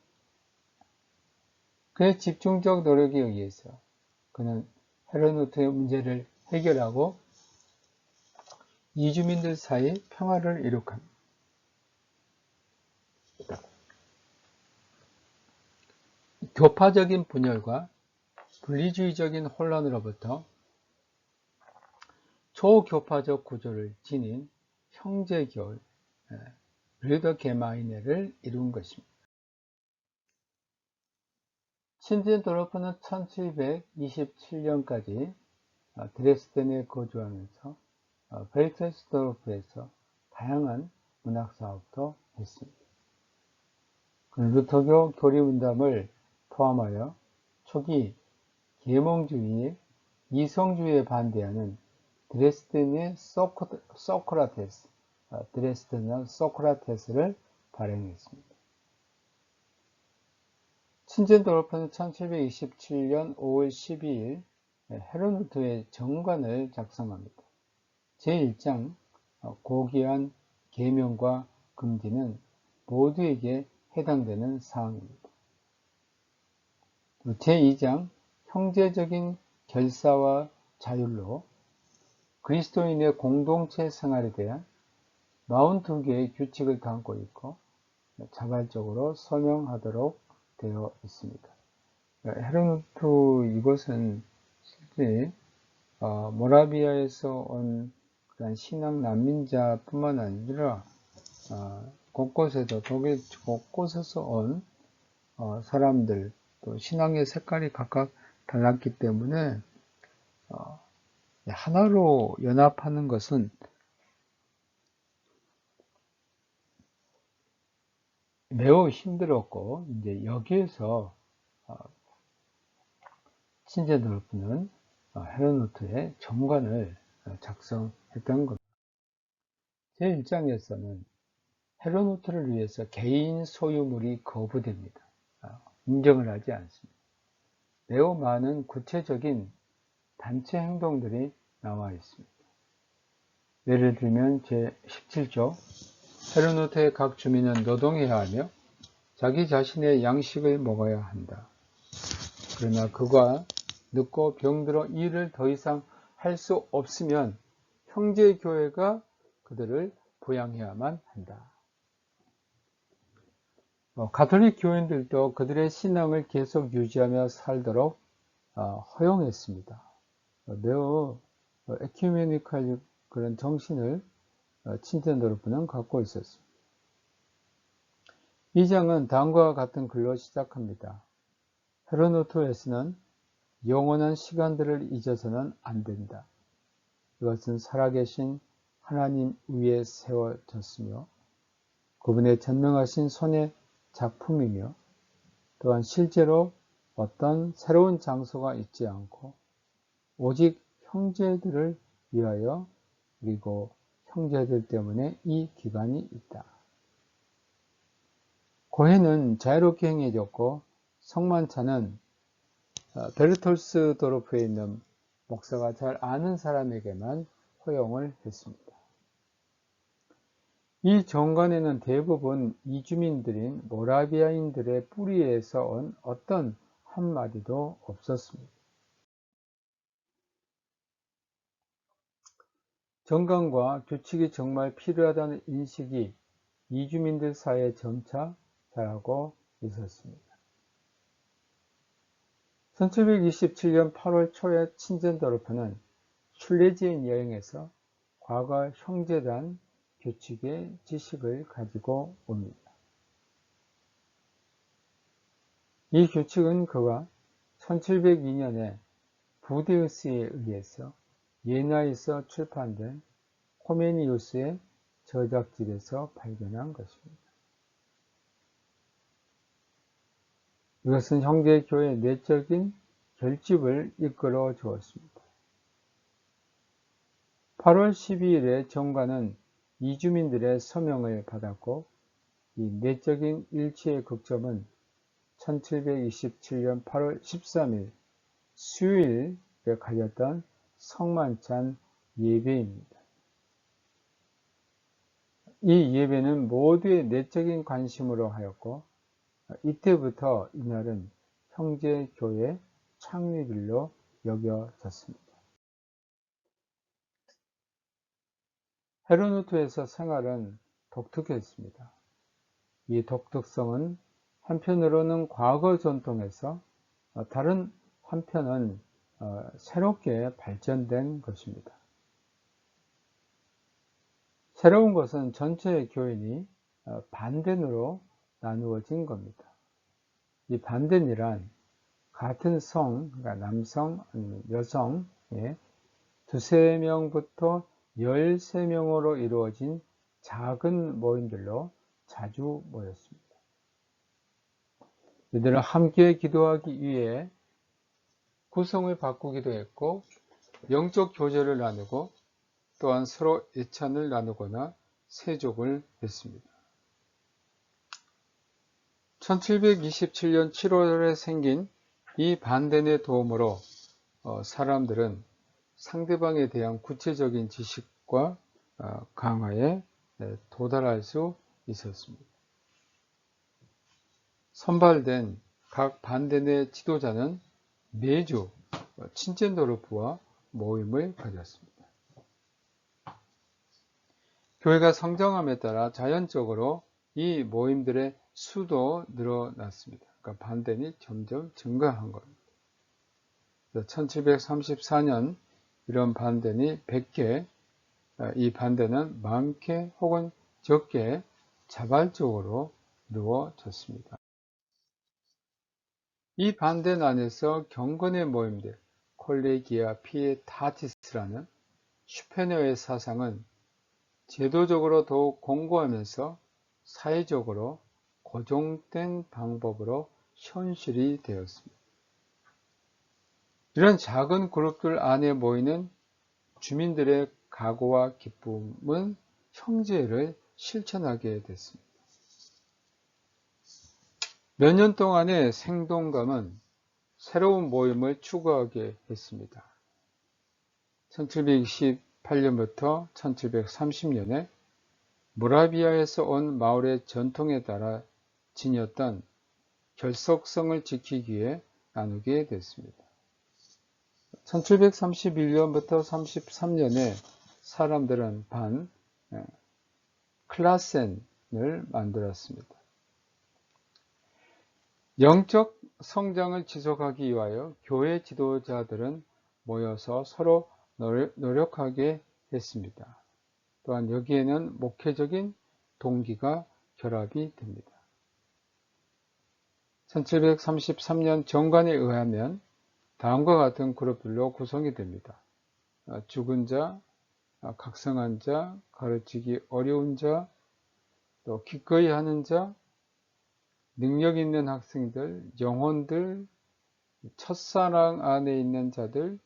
그의 집중적 노력에 의해서 그는 헤르누트의 문제를 해결하고 이주민들 사이 평화를 이룩합니다. 교파적인 분열과 분리주의적인 혼란으로부터 초교파적 구조를 지닌 형제교회 르더게마이네를 이룬 것입니다. 친젠도르프는 1727년까지 드레스덴에 거주하면서 베르테스도르프에서 다양한 문학사업도 했습니다. 루터교 교리문담을 포함하여 초기 계몽주의, 이성주의에 반대하는 드레스덴의 소크라테스, 드레스덴의 소크라테스를 발행했습니다. 친젠도르프는 1727년 5월 12일 헤르누트의 정관을 작성합니다. 제1장 고귀한 계명과 금지는 모두에게 해당되는 사항입니다. 제2장 형제적인 결사와 자율로 그리스도인의 공동체 생활에 대한 42개의 규칙을 담고 있고 자발적으로 설명하도록 되어 있습니다. 헤르누트 이것은 실제 모라비아에서 온 그런 신앙 난민자뿐만 아니라 곳곳에서 독일 곳곳에서 온 사람들, 또 신앙의 색깔이 각각 달랐기 때문에 하나로 연합하는 것은 매우 힘들었고, 이제 여기에서 친젠도르프는 헤르누트의 정관을 작성했던 겁니다. 제1장에서는 헤르누트를 위해서 개인 소유물이 거부됩니다. 인정을 하지 않습니다. 매우 많은 구체적인 단체 행동들이 나와 있습니다. 예를 들면 제17조 헤르누트의 각 주민은 노동해야 하며 자기 자신의 양식을 먹어야 한다. 그러나 그가 늙고 병들어 일을 더 이상 할 수 없으면 형제교회가 그들을 부양해야만 한다. 가톨릭 교인들도 그들의 신앙을 계속 유지하며 살도록 허용했습니다. 매우 에큐메니컬 그런 정신을 친젠도르프는 갖고 있었습니다. 이 장은 다음과 같은 글로 시작합니다. 헤르누트에서는 영원한 시간들을 잊어서는 안 된다. 이것은 살아계신 하나님 위에 세워졌으며 그분의 전능하신 손의 작품이며 또한 실제로 어떤 새로운 장소가 있지 않고 오직 형제들을 위하여, 그리고 형제들 때문에 이 기관이 있다. 고해는 자유롭게 행해졌고 성만찬은 베르톨스 도르프에 있는 목사가 잘 아는 사람에게만 허용을 했습니다. 이 정관에는 대부분 이주민들인 모라비아인들의 뿌리에서 온 어떤 한마디도 없었습니다. 정관과 규칙이 정말 필요하다는 인식이 이주민들 사이에 점차 자라고 있었습니다. 1727년 8월 초에 친젠도르프는 슐레지엔 여행에서 과거 형제단 규칙의 지식을 가지고 옵니다. 이 규칙은 그가 1702년에 부데우스에 의해서 예나에서 출판된 코메니우스의 저작집에서 발견한 것입니다. 이것은 형제교회의 내적인 결집을 이끌어 주었습니다. 8월 12일에 정관은 이주민들의 서명을 받았고, 이 내적인 일치의 극점은 1727년 8월 13일 수요일에 가졌던 성만찬 예배입니다. 이 예배는 모두의 내적인 관심으로 하였고, 이때부터 이날은 형제교회 창립일로 여겨졌습니다. 헤르누트에서 생활은 독특했습니다. 이 독특성은 한편으로는 과거 전통에서, 다른 한편은 새롭게 발전된 것입니다. 새로운 것은 전체 교인이 반덴으로 나누어진 겁니다. 이 반덴이란 같은 성, 그러니까 남성 아니면 여성의 두세 명부터 13명으로 이루어진 작은 모임들로 자주 모였습니다. 이들은 함께 기도하기 위해 구성을 바꾸기도 했고, 영적 교제를 나누고, 또한 서로 예찬을 나누거나 세족을 했습니다. 1727년 7월에 생긴 이 반덴의 도움으로 사람들은 상대방에 대한 구체적인 지식과 강화에 도달할 수 있었습니다. 선발된 각 반덴의 지도자는 매주 친젠도르프와 모임을 가졌습니다. 교회가 성장함에 따라 자연적으로 이 모임들의 수도 늘어났습니다. 그러니까 반덴이 점점 증가한 겁니다. 1734년 이런 반덴이 100개, 이 반덴은 많게 혹은 적게 자발적으로 이루어졌습니다. 이 반덴 안에서 경건의 모임들, 콜레기아 피에타티스라는 슈페너의 사상은 제도적으로 더욱 공고하면서 사회적으로 고정된 방법으로 현실이 되었습니다. 이런 작은 그룹들 안에 모이는 주민들의 각오와 기쁨은 형제를 실천하게 됐습니다. 몇 년 동안의 생동감은 새로운 모임을 추구하게 했습니다. 1728년부터 1730년에 모라비아에서 온 마을의 전통에 따라 지녔던 결속성을 지키기 위해 나누게 됐습니다. 1731년부터 33년에 사람들은 반 클라센을 만들었습니다. 영적 성장을 지속하기 위하여 교회 지도자들은 모여서 서로 노력하게 했습니다. 또한 여기에는 목회적인 동기가 결합이 됩니다. 1733년 정관에 의하면 다음과 같은 그룹들로 구성이 됩니다. 죽은 자, 각성한 자, 가르치기 어려운 자, 또 기꺼이 하는 자, 능력 있는 학생들, 영혼들, 첫사랑 안에 있는 자들,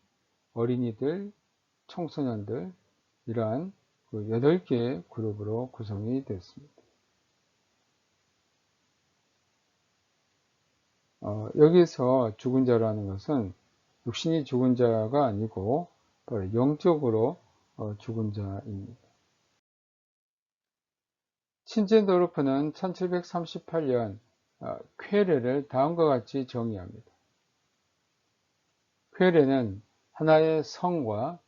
어린이들, 청소년들, 이러한 8개의 그룹으로 구성이 되었습니다. 여기서 죽은 자라는 것은 육신이 죽은 자가 아니고 바로 영적으로 죽은 자입니다. 친젠도르프는 1738년 쾌레를 다음과 같이 정의합니다. 쾌레는 하나의 성과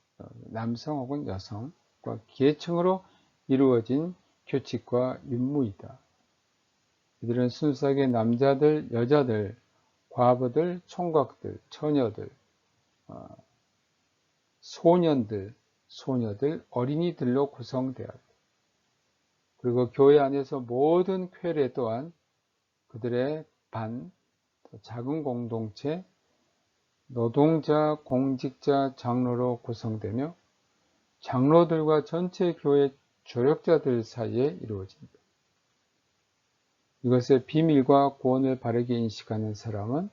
남성 혹은 여성과 계층으로 이루어진 규칙과 윤무이다. 이들은 순수하게 남자들, 여자들, 과부들, 총각들, 처녀들, 소년들, 소녀들, 어린이들로 구성되었다. 그리고 교회 안에서 모든 쾌레 또한 그들의 반, 작은 공동체, 노동자, 공직자, 장로로 구성되며 장로들과 전체 교회 조력자들 사이에 이루어집니다. 이것의 비밀과 구원을 바르게 인식하는 사람은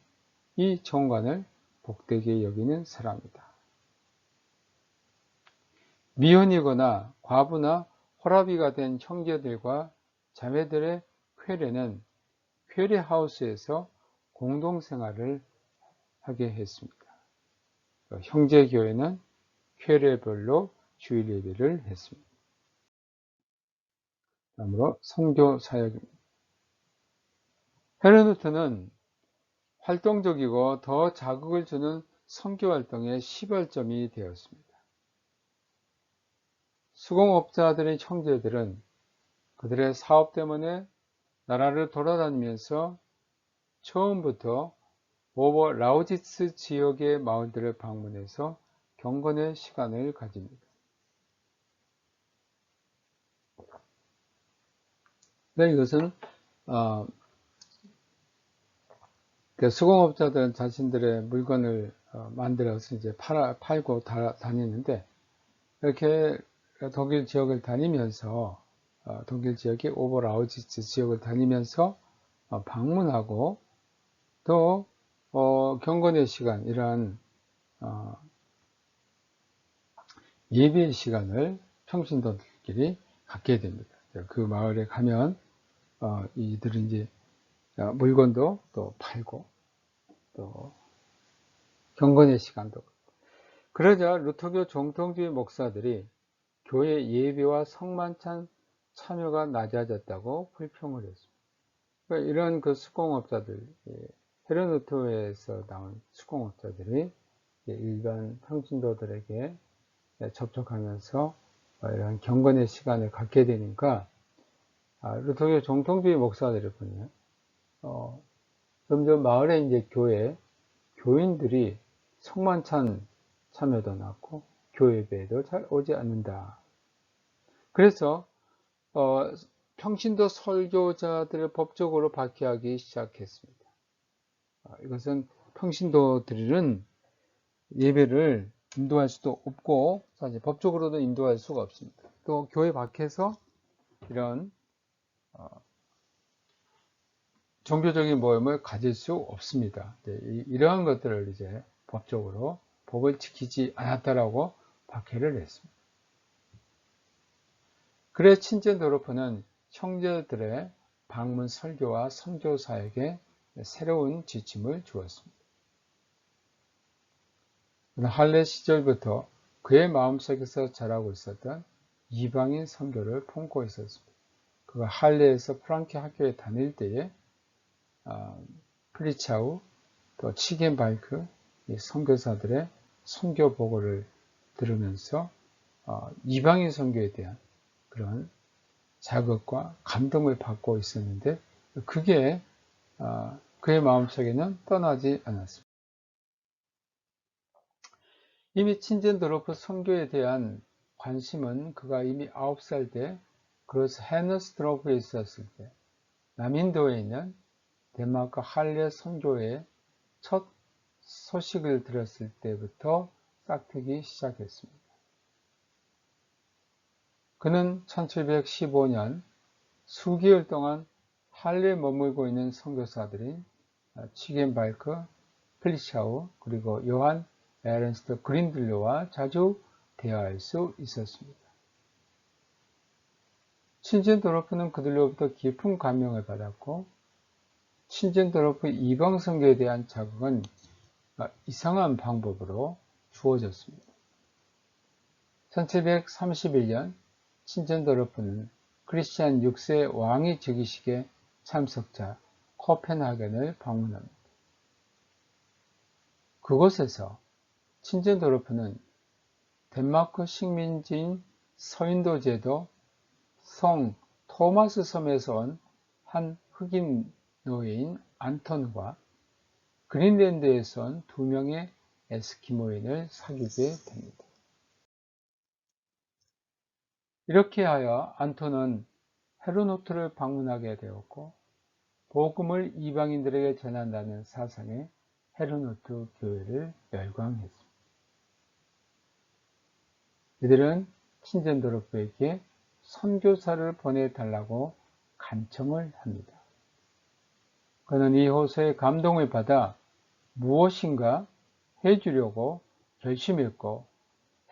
이 정관을 복되게 여기는 사람이다. 미혼이거나 과부나 호라비가 된 형제들과 자매들의 쾌레는 쾌레하우스에서 공동생활을 하게 했습니다. 형제교회는 쾌레별로 주일 예배를 했습니다. 다음으로 선교 사역입니다. 헤르누트는 활동적이고 더 자극을 주는 선교 활동의 시발점이 되었습니다. 수공업자들의 형제들은 그들의 사업 때문에 나라를 돌아다니면서 처음부터 오버 라우지츠 지역의 마을들을 방문해서 경건의 시간을 가집니다. 네, 이것은 수공업자들은 자신들의 물건을 만들어서 이제 팔고 다니는데, 이렇게 독일 지역을 다니면서 독일 지역의 오버라우지츠 지역을 다니면서 방문하고 또 경건의 시간, 이러한 예배의 시간을 평신도들끼리 갖게 됩니다. 그 마을에 가면 이들은 이제 물건도 또 팔고 또 경건의 시간도. 그러자 루터교 정통주의 목사들이 교회 예배와 성만찬 참여가 낮아졌다고 불평을 했습니다. 그러니까 이런 그 수공업자들, 헤르누트에서 나온 수공업자들이 일반 평신도들에게 접촉하면서 이런 경건의 시간을 갖게 되니까 루터교 정통주의 목사들을 보면 점점 마을에 이제 교인들이 성만찬 참여도 낮고 교회 예배에도 잘 오지 않는다. 그래서 평신도 설교자들을 법적으로 박해하기 시작했습니다. 이것은 평신도들은 예배를 인도할 수도 없고 사실 법적으로도 인도할 수가 없습니다. 또 교회 밖에서 이런 종교적인 모임을 가질 수 없습니다. 이러한 것들을 이제 법적으로 법을 지키지 않았다라고 박해를 했습니다. 그래 친젠도르프는 형제들의 방문 설교와 선교 사역에 새로운 지침을 주었습니다. 할례 시절부터 그의 마음속에서 자라고 있었던 이방인 선교를 품고 있었습니다. 그가 할례에서 프랑키 학교에 다닐 때에 플리차우 또 치겐바이크 선교사들의 선교 보고를 들으면서 이방인 선교에 대한 그런 자극과 감동을 받고 있었는데 그게 그의 마음속에는 떠나지 않았습니다. 이미 친젠도르프 선교에 대한 관심은 그가 이미 9살 때 그로스 헤너스트로프에 있었을 때 남인도에 있는 덴마크 할례 선교의 첫 소식을 들었을 때부터 싹트기 시작했습니다. 그는 1715년 수개월 동안 할례에 머물고 있는 선교사들인 치겐발크, 플리샤우 그리고 요한 에른스트 그린들러와 자주 대화할 수 있었습니다. 친젠도르프는 그들로부터 깊은 감명을 받았고 친젠도르프 이방 선교에 대한 자극은 이상한 방법으로 주어졌습니다. 1731년 친젠도르프는 크리스티안 6세 왕위 즉위식의 참석자 코펜하겐을 방문합니다. 그곳에서 친젠도르프는 덴마크 식민지인 서인도 제도 성 토마스 섬에서 온 한 흑인 노예인 안톤과 그린랜드에서 온 2명의 에스키모인을 사귀게 됩니다. 이렇게 하여 안톤은 헤르노트를 방문하게 되었고 복음을 이방인들에게 전한다는 사상의 헤르노트 교회를 열광했습니다. 이들은 친젠도르프에게 선교사를 보내달라고 간청을 합니다. 그는 이 호소에 감동을 받아 무엇인가 해주려고 결심했고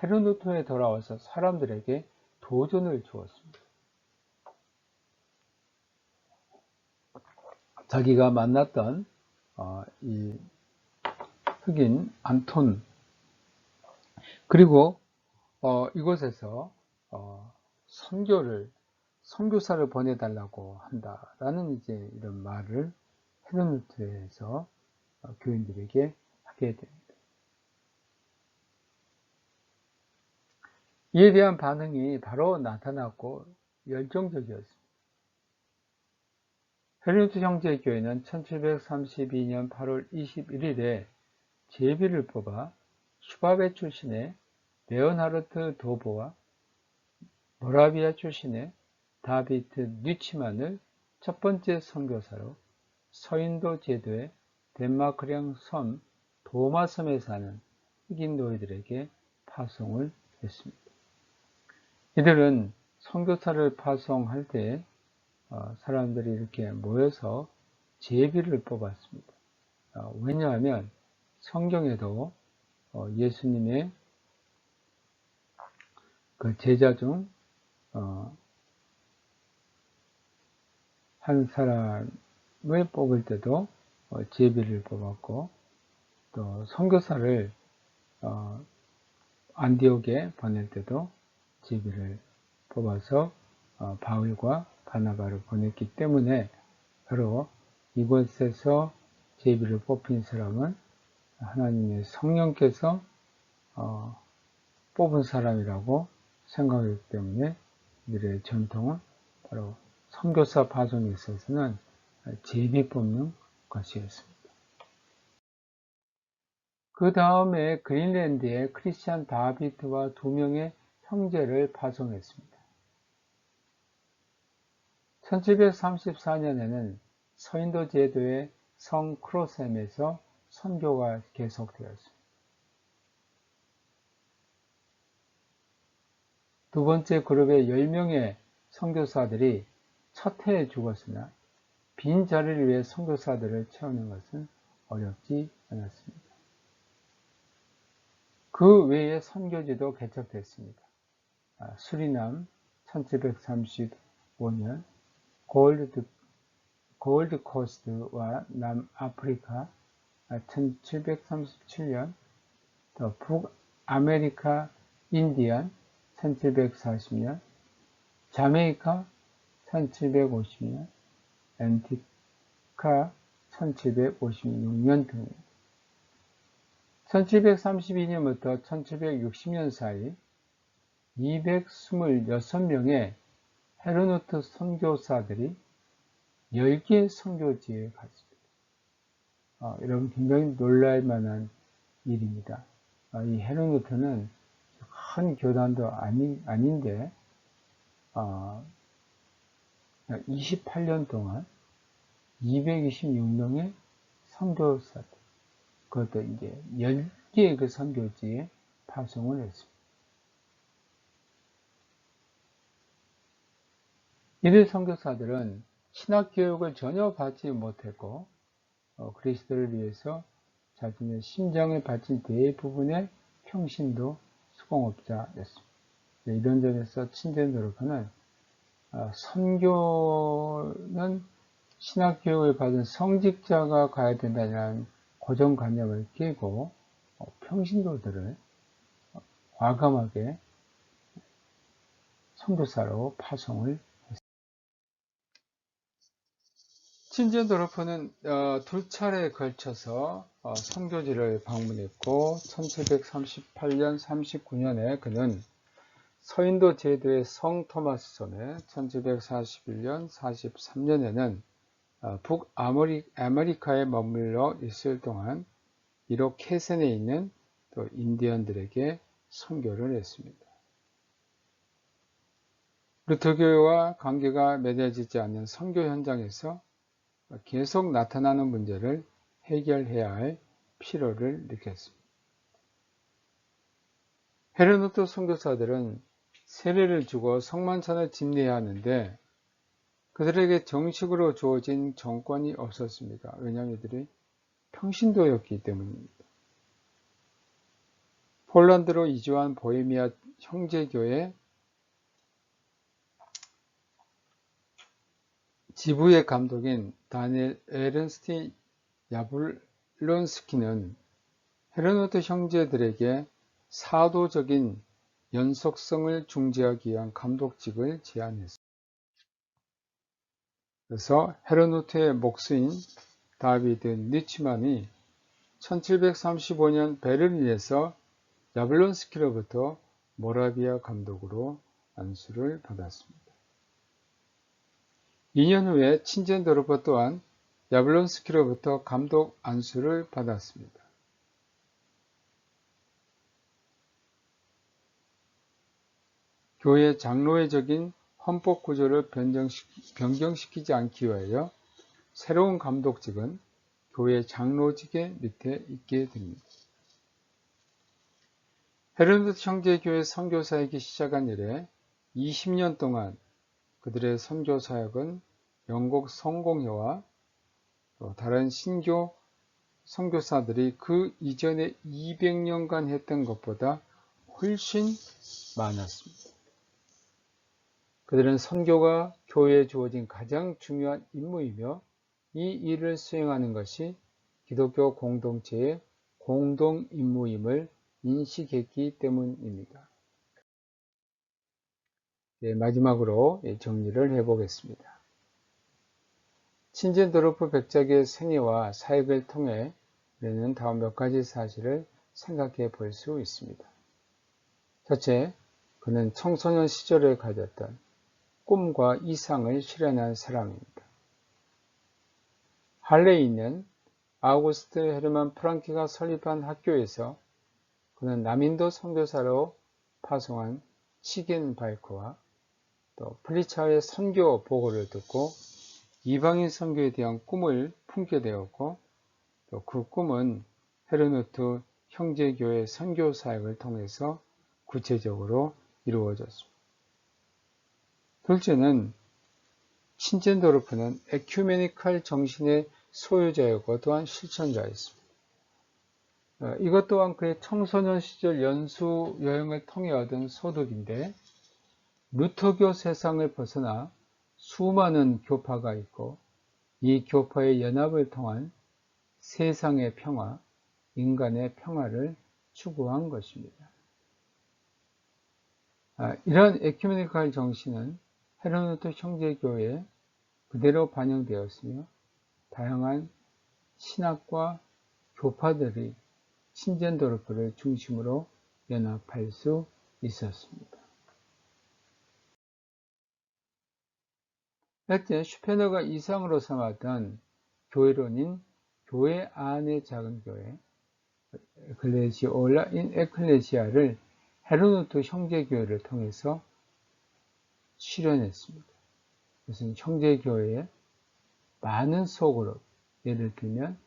헤르노트에 돌아와서 사람들에게 도전을 주었습니다. 자기가 만났던 이 흑인 안톤 그리고 이곳에서 선교사를 보내달라고 한다라는 이제 이런 말을 헤르노트에서 교인들에게 하게 됩니다. 이에 대한 반응이 바로 나타났고 열정적이었습니다. 헤르노트 형제의 교회는 1732년 8월 21일에 제비를 뽑아 슈바베 출신의 레온하르트 도보와 모라비아 출신의 다비트 뉘치만을 첫 번째 선교사로 서인도 제도의 덴마크령 섬 도마섬에 사는 흑인 노예들에게 파송을 했습니다. 이들은 선교사를 파송할 때 사람들이 이렇게 모여서 제비를 뽑았습니다. 왜냐하면 성경에도 예수님의 그 제자 중 한 사람을 뽑을 때도 제비를 뽑았고 또 선교사를 안디옥에 보낼 때도 제비를 뽑아서 바울과 바나바를 보냈기 때문에 바로 이곳에서 제비를 뽑힌 사람은 하나님의 성령께서 뽑은 사람이라고 생각하기 때문에 이들의 전통은 바로 선교사 파송에 있어서는 제비 뽑는 것이었습니다. 그 다음에 그린랜드에 크리스찬 다비트와 2명의 형제를 파송했습니다. 1734년에는 서인도 제도의 성 크로셈에서 선교가 계속되었습니다. 두 번째 그룹의 10명의 선교사들이 첫 해에 죽었으나 빈 자리를 위해 선교사들을 채우는 것은 어렵지 않았습니다. 그 외에 선교지도 개척됐습니다. 수리남 1735년, 골드코스트와 남아프리카 1737년, 또 북아메리카 인디안 1740년, 자메이카 1750년, 앤티카 1756년 등입니다. 1732년부터 1760년 사이 226명의 헤르노트 선교사들이 10개의 선교지에 갔습니다. 여러분 굉장히 놀랄 만한 일입니다. 이 헤르노트는 큰 교단도 아닌데 28년 동안 226명의 선교사들, 그것도 이제 10개의 그 선교지에 파송을 했습니다. 이들 선교사들은 신학교육을 전혀 받지 못했고 그리스도를 위해서 자신의 심장을 바친 대부분의 평신도 수공업자였습니다. 이런 점에서 친제 도르파는 선교는 신학교육을 받은 성직자가 가야 된다는 고정관념을 깨고 평신도들을 과감하게 선교사로 파송을 했습니다. 친제 도르프는 두 차례에 걸쳐서 선교지를 방문했고 1738년, 39년에 그는 서인도 제도의 성 토마스 손에 1741년, 43년에는 북아메리카에 머물러 있을 동안 이로케센에 있는 또 인디언들에게 선교를 했습니다. 루터교와 관계가 맺어지지 않는 선교 현장에서 계속 나타나는 문제를 해결해야 할 필요를 느꼈습니다. 헤르노트 선교사들은 세례를 주고 성만찬을 집례해야 하는데 그들에게 정식으로 주어진 정권이 없었습니다. 왜냐하면 이들이 평신도였기 때문입니다. 폴란드로 이주한 보헤미아 형제교회 지부의 감독인 다니엘 에른스트 야블론스키는 헤르노트 형제들에게 사도적인 연속성을 중재하기 위한 감독직을 제안했습니다. 그래서 헤르노트의 목수인 다비드 니츠만이 1735년 베를린에서 야블론스키로부터 모라비아 감독으로 안수를 받았습니다. 2년 후에 친젠도르프 또한 야블론스키로부터 감독 안수를 받았습니다. 교회 장로회적인 헌법 구조를 변경시키지 않기 위하여 새로운 감독직은 교회 장로직의 밑에 있게 됩니다. 헤르노트 형제교회 선교사역이 시작한 이래 20년 동안 그들의 선교사역은 영국 성공회와 또 다른 신교 선교사들이 그 이전에 200년간 했던 것보다 훨씬 많았습니다. 그들은 선교가 교회에 주어진 가장 중요한 임무이며 이 일을 수행하는 것이 기독교 공동체의 공동 임무임을 인식했기 때문입니다. 마지막으로 정리를 해보겠습니다. 친젠도르프 백작의 생애와 사역을 통해 우리는 다음 몇 가지 사실을 생각해 볼 수 있습니다. 첫째, 그는 청소년 시절에 가졌던 꿈과 이상을 실현한 사람입니다. 할레에 있는 아우구스트 헤르만 프랑키가 설립한 학교에서 그는 남인도 선교사로 파송한 치겐바이크와 또 플리차의 선교 보고를 듣고 이방인 선교에 대한 꿈을 품게 되었고 또 그 꿈은 헤르노트 형제교회 선교 사역을 통해서 구체적으로 이루어졌습니다. 둘째는 친젠도르프는 에큐메니칼 정신의 소유자였고 또한 실천자였습니다. 이것 또한 그의 청소년 시절 연수 여행을 통해 얻은 소득인데 루터교 세상을 벗어나 수많은 교파가 있고 이 교파의 연합을 통한 세상의 평화, 인간의 평화를 추구한 것입니다. 이러한 에큐메니칼 정신은 헤르노트 형제교회에 그대로 반영되었으며 다양한 신학과 교파들이 친젠도르프를 중심으로 연합할 수 있었습니다. 넷째, 슈페너가 이상으로 삼았던 교회론인 교회 안의 작은 교회, 에클레시올라 인 에클레시아를 헤르노트 형제교회를 통해서 실현했습니다. 그것은 형제교회에 많은 소그룹, 예를 들면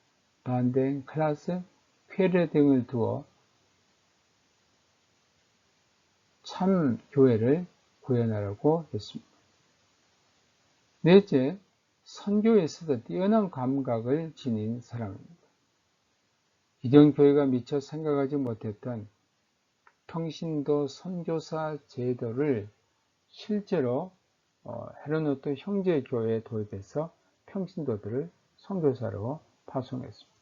반덴, 클라스, 퀘르 등을 두어 참 교회를 구현하라고 했습니다. 넷째, 선교에서도 뛰어난 감각을 지닌 사람입니다. 이전 교회가 미처 생각하지 못했던 평신도 선교사 제도를 실제로 헤르노트 형제교회에 도입해서 평신도들을 선교사로 파송했습니다.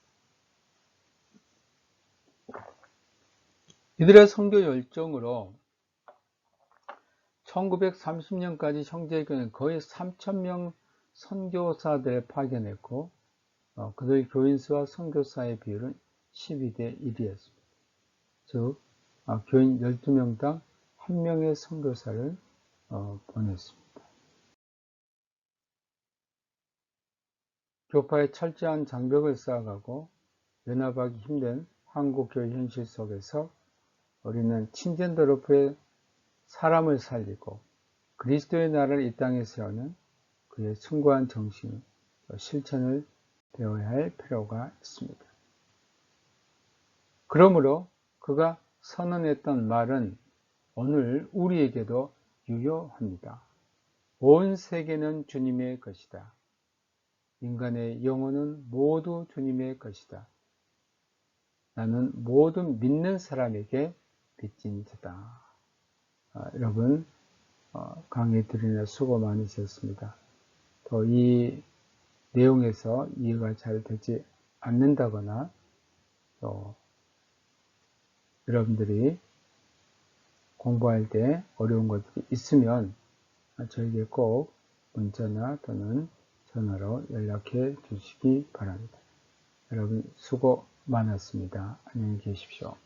이들의 선교 열정으로 1930년까지 형제교회는 거의 3,000명 선교사들을 파견했고 그들 교인 수와 선교사의 비율은 12대 1이었습니다. 즉 교인 12명당 1명의 선교사를 보냈습니다. 교파에 철저한 장벽을 쌓아가고 연합하기 힘든 한국교회 현실 속에서 우리는 친젠더로프의 사람을 살리고 그리스도의 나라를 이 땅에 세우는 그의 숭고한 정신, 실천을 배워야 할 필요가 있습니다. 그러므로 그가 선언했던 말은 오늘 우리에게도 유효합니다. 온 세계는 주님의 것이다. 인간의 영혼은 모두 주님의 것이다. 나는 모든 믿는 사람에게 빚진 자다. 여러분 강의 들으느라 수고 많으셨습니다. 또 이 내용에서 이해가 잘 되지 않는다거나 또 여러분들이 공부할 때 어려운 것들이 있으면 저에게 꼭 문자나 또는 전화로 연락해 주시기 바랍니다. 여러분 수고 많았습니다. 안녕히 계십시오.